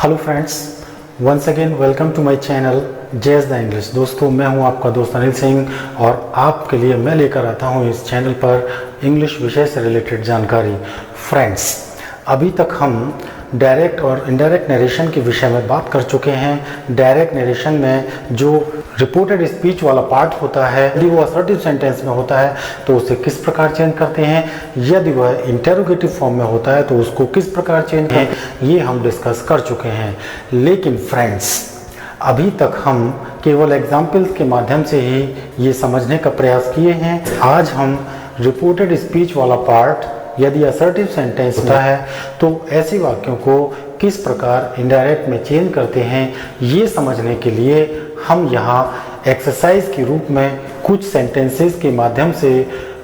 Hello friends, once again welcome to my channel JS the English. दोस्तों, मैं हूं आपका दोस्त अनिल सिंह और आपके लिए मैं लेकर आता हूं इस चैनल पर इंग्लिश विषय से रिलेटेड जानकारी। फ्रेंड्स, अभी तक हम डायरेक्ट और इनडायरेक्ट नरेशन के विषय में बात कर चुके हैं। डायरेक्ट नरेशन में जो रिपोर्टेड स्पीच वाला पार्ट होता है, यदि वो असर्टिव सेंटेंस में होता है तो उसे किस प्रकार चेंज करते हैं, यदि वह इंटेरोगेटिव फॉर्म में होता है तो उसको किस प्रकार चेंज है, ये हम डिस्कस कर चुके हैं। लेकिन फ्रेंड्स, अभी तक हम केवल एग्जाम्पल्स के माध्यम से ही ये समझने का प्रयास किए हैं। आज हम रिपोर्टेड स्पीच वाला पार्ट यदि असर्टिव सेंटेंस होता है तो ऐसे वाक्यों को किस प्रकार इनडायरेक्ट में चेंज करते हैं, ये समझने के लिए हम यहाँ एक्सरसाइज के रूप में कुछ सेंटेंसेस के माध्यम से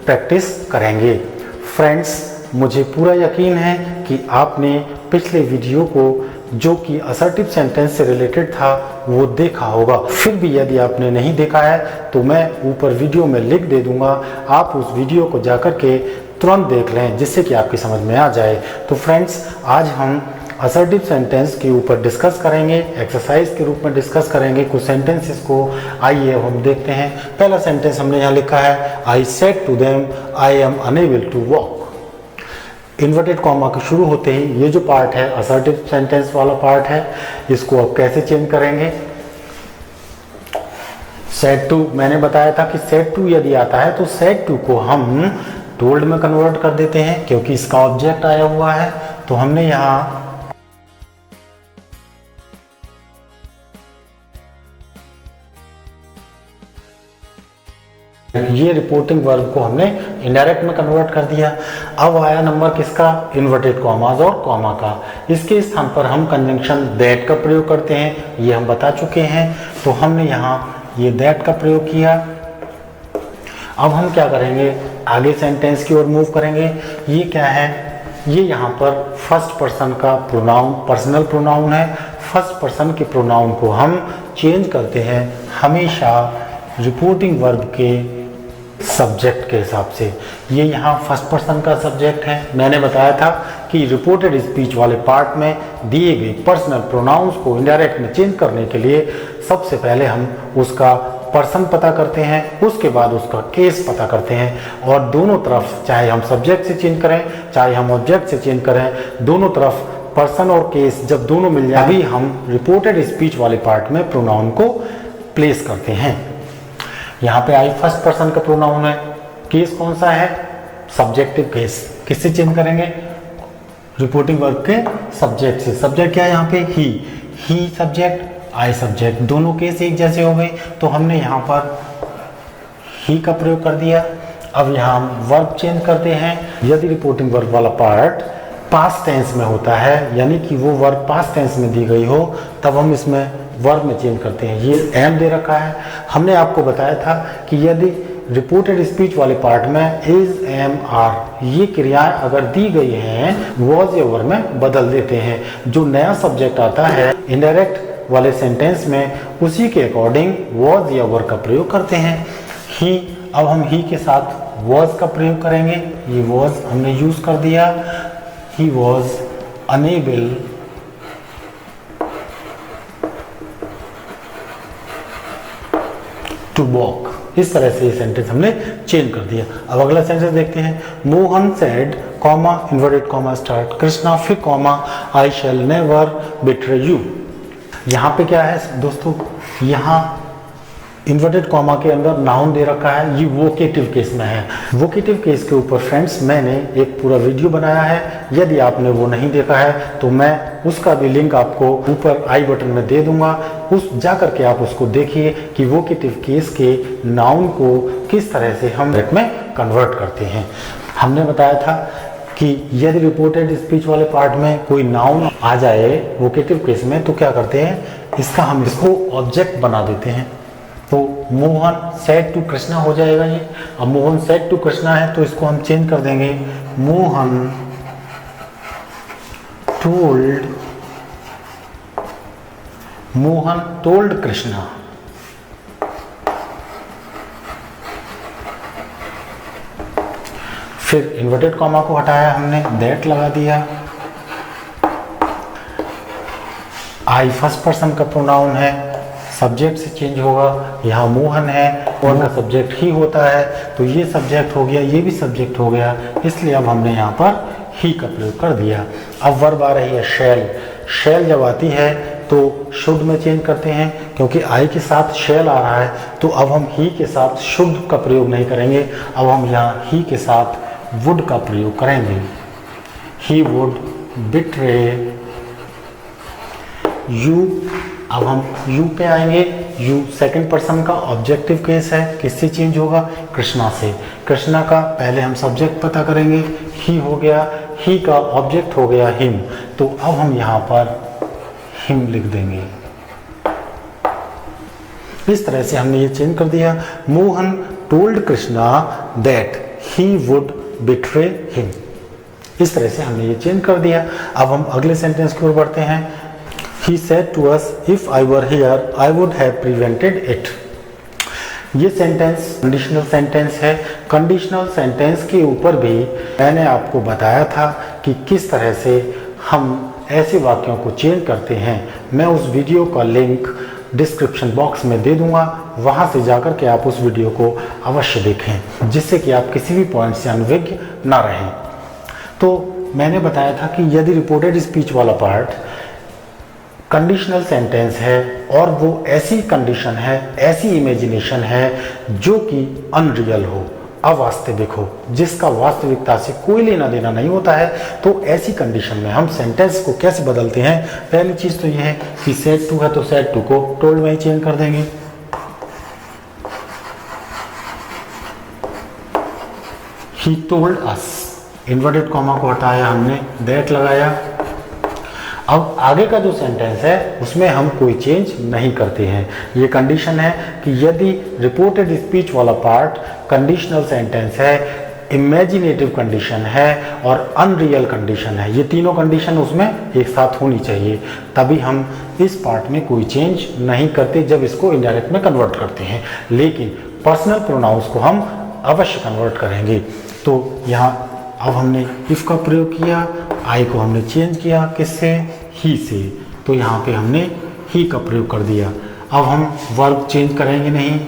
प्रैक्टिस करेंगे। फ्रेंड्स, मुझे पूरा यकीन है कि आपने पिछले वीडियो को जो कि असर्टिव सेंटेंस से रिलेटेड था वो देखा होगा। फिर भी यदि आपने नहीं देखा है तो मैं ऊपर वीडियो में लिंक दे दूंगा, आप उस वीडियो को जाकर के तुरंत देख लें जिससे कि आपकी समझ में आ जाए। तो फ्रेंड्स, आज हम असर्टिव सेंटेंस के ऊपर डिस्कस करेंगे, एक्सरसाइज के रूप में डिस्कस करेंगे कुछ सेंटेंसेस को। आइए अब हम देखते हैं। पहला सेंटेंस हमने यहाँ लिखा है, I said to them I am unable to walk. Inverted comma के शुरू होते ही ये जो पार्ट है असर्टिव सेंटेंस वाला पार्ट है, इसको आप कैसे चेंज करेंगे। सेड टू, मैंने बताया था कि सेड टू यदि आता है तो सेड टू को हम टोल्ड में कन्वर्ट कर देते हैं क्योंकि इसका ऑब्जेक्ट आया हुआ है। तो हमने यहाँ ये रिपोर्टिंग वर्ब को हमने इनडायरेक्ट में कन्वर्ट कर दिया। अब आया नंबर किसका, इन्वर्टेड कॉमास और कॉमा का। इसके स्थान पर हम कंजंक्शन दैट का प्रयोग करते हैं, ये हम बता चुके हैं। तो हमने यहाँ ये दैट का प्रयोग किया। अब हम क्या करेंगे, आगे सेंटेंस की ओर मूव करेंगे। ये क्या है, ये यहाँ पर फर्स्ट पर्सन का प्रोनाउन, पर्सनल प्रोनाउन है। फर्स्ट पर्सन के प्रोनाउन को हम चेंज करते हैं हमेशा रिपोर्टिंग वर्ब के सब्जेक्ट के हिसाब से। ये यहाँ फर्स्ट पर्सन का सब्जेक्ट है। मैंने बताया था कि रिपोर्टेड स्पीच वाले पार्ट में दिए गए पर्सनल प्रोनाउंस को इनडायरेक्ट में चेंज करने के लिए सबसे पहले हम उसका पर्सन पता करते हैं, उसके बाद उसका केस पता करते हैं। और दोनों तरफ, चाहे हम सब्जेक्ट से चेंज करें चाहे हम ऑब्जेक्ट से चेंज करें, दोनों तरफ पर्सन और केस जब दोनों मिल जाए तभी हम रिपोर्टेड स्पीच वाले पार्ट में प्रोनाउन को प्लेस करते हैं। यहाँ पे आई फर्स्ट पर्सन का प्रोनाउन है, केस कौन सा है, सब्जेक्टिव केस। किससे चेंज करेंगे, रिपोर्टिंग वर्ब के सब्जेक्ट से। सब्जेक्ट क्या है यहाँ पे, ही सब्जेक्ट आई सब्जेक्ट, दोनों केस एक जैसे हो गए। तो हमने यहाँ पर ही का प्रयोग कर दिया। अब यहाँ हम वर्ब चेंज करते हैं। यदि रिपोर्टिंग वर्ब वाला पार्ट पास्ट टेंस में होता है, यानी कि वो वर्ब पास्ट टेंस में दी गई हो, तब हम इसमें वर्ब में चेंज करते हैं। ये एम दे रखा है। हमने आपको बताया था कि यदि रिपोर्टेड स्पीच वाले पार्ट में इज, एम, आर ये क्रियाएं अगर दी गई हैं, वॉज या वर में बदल देते हैं। जो नया सब्जेक्ट आता है इनडायरेक्ट वाले सेंटेंस में, उसी के अकॉर्डिंग वॉज या वर का प्रयोग करते हैं। ही, अब हम ही के साथ वॉज का प्रयोग करेंगे। ये वॉज हमने यूज कर दिया। He was unable to walk. इस तरह से ये सेंटेंस हमने चेंज कर दिया। अब अगला सेंटेंस देखते हैं। Mohan said, comma, inverted comma start, Krishna, फिर comma, I shall never betray you. यहाँ पे क्या है दोस्तों, यहाँ इन्वर्टेड कॉमा के अंदर नाउन दे रखा है, ये वोकेटिव केस में है। वोकेटिव केस के ऊपर फ्रेंड्स मैंने एक पूरा वीडियो बनाया है। यदि आपने वो नहीं देखा है तो मैं उसका भी लिंक आपको ऊपर आई बटन में दे दूंगा। उस जाकर के आप उसको देखिए कि वोकेटिव केस के नाउन को किस तरह से हम में कन्वर्ट करते हैं। हमने बताया था कि यदि रिपोर्टेड स्पीच वाले पार्ट में कोई नाउन आ जाए वोकेटिव केस में तो क्या करते हैं, हम इसको ऑब्जेक्ट बना देते हैं। तो मोहन सेड टू कृष्णा हो जाएगा ये। अब मोहन सेड टू कृष्णा है तो इसको हम चेंज कर देंगे, मोहन टोल्ड कृष्णा। फिर इन्वर्टेड कॉमा को हटाया हमने, दैट लगा दिया। आई फर्स्ट पर्सन का प्रोनाउन है, सब्जेक्ट से चेंज होगा। यहाँ मोहन है, मोहन का सब्जेक्ट ही होता है, तो ये सब्जेक्ट हो गया, ये भी सब्जेक्ट हो गया, इसलिए अब हमने यहाँ पर ही का प्रयोग कर दिया। अब वर्ब आ रही है शैल। शैल जब आती है तो शुड में चेंज करते हैं, क्योंकि आई के साथ शैल आ रहा है, तो अब हम ही के साथ शुड का प्रयोग नहीं करेंगे, अब हम यहाँ ही के साथ वुड का प्रयोग करेंगे। He would betray you. अब हम यू पे आएंगे। यू सेकंड पर्सन का ऑब्जेक्टिव केस है, किससे चेंज होगा? कृष्णा से। कृष्णा का पहले हम सब्जेक्ट पता करेंगे, ही हो गया, ही का ऑब्जेक्ट हो गया हिम, तो अब हम यहाँ पर हिम लिख देंगे। इस तरह से हमने ये चेंज कर दिया। Mohan told Krishna that he would betray him. इस तरह से हमने ये चेंज कर दिया। अब हम अगले सेंटेंस की ओर बढ़ते हैं। He said to us, if I were here, I would have prevented it. ये सेंटेंस कंडीशनल सेंटेंस है। कंडीशनल सेंटेंस के ऊपर भी मैंने आपको बताया था कि किस तरह से हम ऐसे वाक्यों को चेंज करते हैं। मैं उस वीडियो का लिंक डिस्क्रिप्शन बॉक्स में दे दूंगा, वहां से जाकर के आप उस वीडियो को अवश्य देखें, जिससे कि आप किसी भी पॉइंट से अनभिज्ञ ना रहें। तो मैंने बताया था कि यदि रिपोर्टेड स्पीच वाला पार्ट कंडीशनल सेंटेंस है और वो ऐसी कंडीशन है, ऐसी इमेजिनेशन है जो कि अनरियल हो, अवास्तविक हो, जिसका वास्तविकता से कोई लेना देना नहीं होता है, तो ऐसी कंडीशन में हम सेंटेंस को कैसे बदलते हैं? पहली चीज तो यह है कि सेड टू है तो सेड टू को टोल्ड में ही चेंज कर देंगे। He told us, inverted comma को हटाया हमने, दैट लगाया। अब आगे का जो सेंटेंस है उसमें हम कोई चेंज नहीं करते हैं। ये कंडीशन है कि यदि रिपोर्टेड स्पीच वाला पार्ट कंडीशनल सेंटेंस है, इमेजिनेटिव कंडीशन है और अनरियल कंडीशन है, ये तीनों कंडीशन उसमें एक साथ होनी चाहिए, तभी हम इस पार्ट में कोई चेंज नहीं करते जब इसको इनडायरेक्ट में कन्वर्ट करते हैं। लेकिन पर्सनल प्रोनाउंस को हम अवश्य कन्वर्ट करेंगे। तो यहाँ अब हमने इफ का प्रयोग किया, आई को हमने चेंज किया, किससे? ही से, तो यहाँ पे हमने ही का प्रयोग कर दिया। अब हम वर्ब चेंज करेंगे नहीं।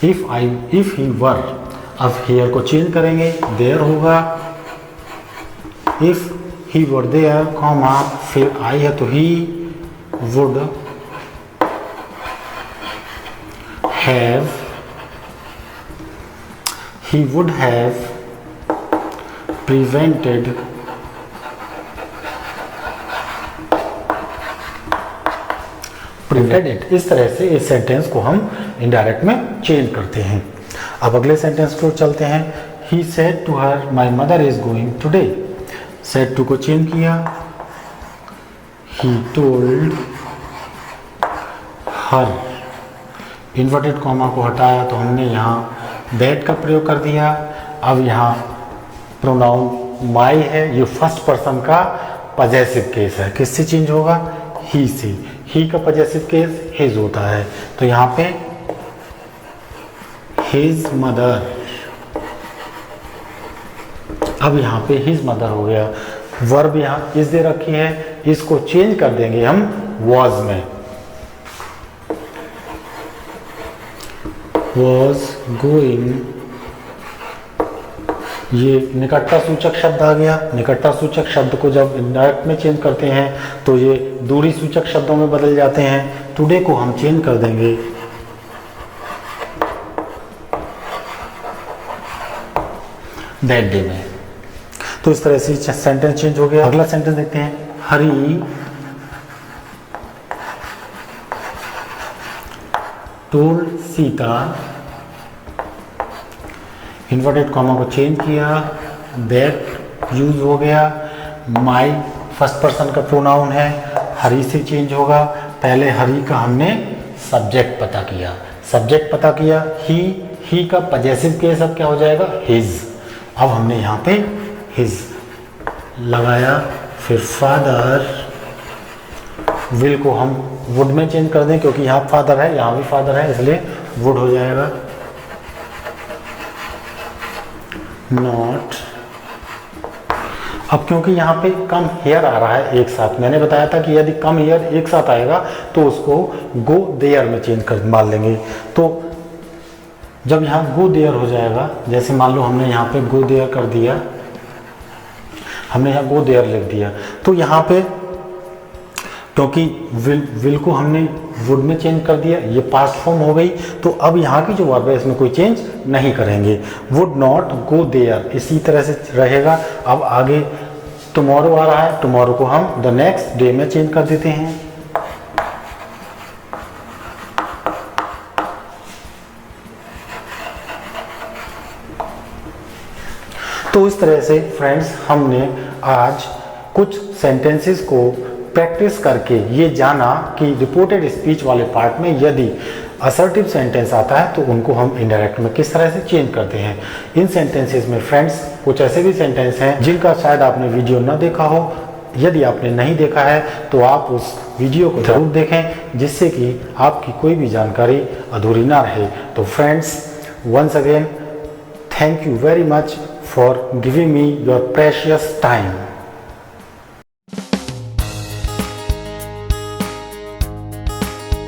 इफ ही वर, अब हियर को चेंज करेंगे, देयर होगा। If he were there comma, फिर आई है तो he would have, he would have prevented it। इस तरह से इस सेंटेंस को हम इनडायरेक्ट में चेंज करते हैं। अब अगले सेंटेंस को चलते हैं। he said to her, my mother is going today। said to को चेंज किया, he told her, inverted comma को हटाया तो हमने यहाँ दैट का प्रयोग कर दिया। अब यहाँ प्रोनाउन माई है, ये फर्स्ट पर्सन का पजेसिव केस है, किससे चेंज होगा? ही से। ही का पजेसिव केस हिज होता है, तो यहाँ पे हिज मदर, अब यहाँ पे हिज मदर हो गया। वर्ब यहाँ इस दे रखी है, इसको चेंज कर देंगे हम वॉज में। वॉज गोइंग, ये निकटता सूचक शब्द आ गया। निकटता सूचक शब्द को जब इनडायरेक्ट में चेंज करते हैं तो ये दूरी सूचक शब्दों में बदल जाते हैं। टुडे को हम चेंज कर देंगे दैट डे में। तो इस तरह से सेंटेंस चेंज हो गया। अगला सेंटेंस देखते हैं। हरी टोल्ड सीता, इन्वर्टेड कॉमा को चेंज किया, दैट यूज हो गया। माई फर्स्ट पर्सन का प्रोनाउन है, हरी से चेंज होगा। पहले हरी का हमने सब्जेक्ट पता किया, सब्जेक्ट पता किया। ही का पजेसिव केस अब क्या हो जाएगा? हिज। अब हमने यहाँ पे हिज लगाया। फिर फादर, विल को हम वुड में चेंज कर दें, क्योंकि यहाँ फादर है, यहाँ भी फादर है, इसलिए वुड हो जाएगा। नॉट। अब क्योंकि यहाँ पे कम हेयर आ रहा है एक साथ, मैंने बताया था कि यदि कम हेयर एक साथ आएगा तो उसको गो देयर में चेंज कर मान लेंगे। तो जब यहाँ गो देयर हो जाएगा, जैसे मान लो हमने यहाँ पे गो देयर कर दिया, हमने यहाँ गो देयर लिख दिया, तो यहाँ पे क्योंकि विल को हमने वुड में चेंज कर दिया, ये पास्ट फॉर्म हो गई, तो अब यहाँ की जो वर्ब है इसमें कोई चेंज नहीं करेंगे। वुड नॉट गो देयर इसी तरह से रहेगा। अब आगे टुमारो आ रहा है, टुमारो को हम द नेक्स्ट डे में चेंज कर देते हैं। तो इस तरह से फ्रेंड्स हमने आज कुछ सेंटेंसेस को प्रैक्टिस करके ये जाना कि रिपोर्टेड स्पीच वाले पार्ट में यदि असर्टिव सेंटेंस आता है तो उनको हम इनडायरेक्ट में किस तरह से चेंज करते हैं। इन सेंटेंसेस में फ्रेंड्स कुछ ऐसे भी सेंटेंस हैं जिनका शायद आपने वीडियो न देखा हो। यदि आपने नहीं देखा है तो आप उस वीडियो को जरूर देखें, जिससे कि आपकी कोई भी जानकारी अधूरी ना रहे। तो friends, once again thank you very much for giving me your precious time.